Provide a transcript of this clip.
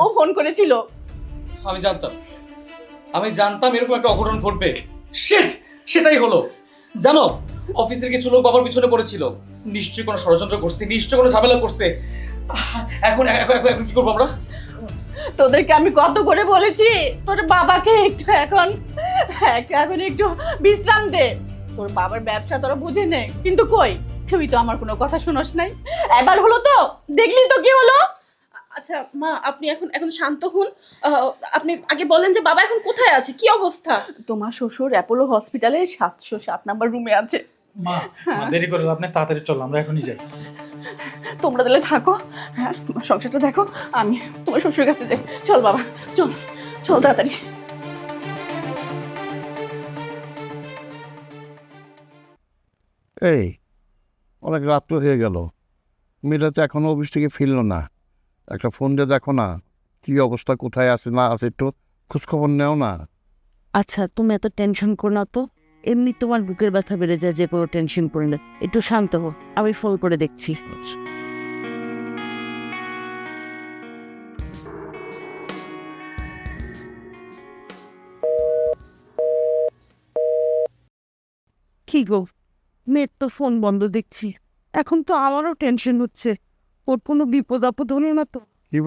ও phone করেছিল। আমি জানতাম এরকম একটা অঘটন ঘটবে। শিট, সেটাই হলো। জানো, অফিসের কিছু লোক বাবার পিছনে পড়েছিল। নিশ্চয়ই কোনো ষড়যন্ত্র করছে, নিশ্চয়ই কোনো ঝামেলা করছে। এখন এখন এখন এখন কি করবো আমরা? তোদেরকে আমি কত করে বলেছি তোর বাবাকে একটু এখন একটু বিশ্রাম দে। তোর বাবার ব্যবসা তোরা বুঝে নে, কিন্তু কই তুই তো আমার কোনো কথা শুনোস নাই। এবার হলো তো, দেখলি তো কি হলো। আচ্ছা মা, আপনি এখন এখন শান্ত হন। আপনি আগে বলেন যে বাবা এখন কোথায় আছে, কি অবস্থা? তোমার শ্বশুর অ্যাপোলো হসপিটালে 707 নাম্বার রুমে আছে। মা দেরি করে লাভ নেই, তাড়াতাড়ি চল, আমরা এখনই যাই। তোমরা দিলে থাকো, হ্যাঁ সংসারটা দেখো, আমি তোমার শ্বশুরের কাছে যাই। চল বাবা, চল চল তাড়াতাড়ি। এই অনেক রাত্র হয়ে গেল, মেয়েটা তো এখনো অফিস থেকে ফিরলো না। একটা ফোন দিয়ে দেখো না কি অবস্থা, কোথায় আছে না আছে, একটু খোঁজখবর নেও না। আচ্ছা, তুমি এত টেনশন করো না তো। এমনি তোমার বুকের ব্যথা বেড়ে যায় যে কোনো টেনশন করলে। একটু শান্ত হো, আমি ফোন করে দেখছি। কি গো, মেয়ের তো ফোন বন্ধ দেখছি। এখন তো আমারও টেনশন হচ্ছে, ওর কোনো বিপদ আপদ হলো না তো?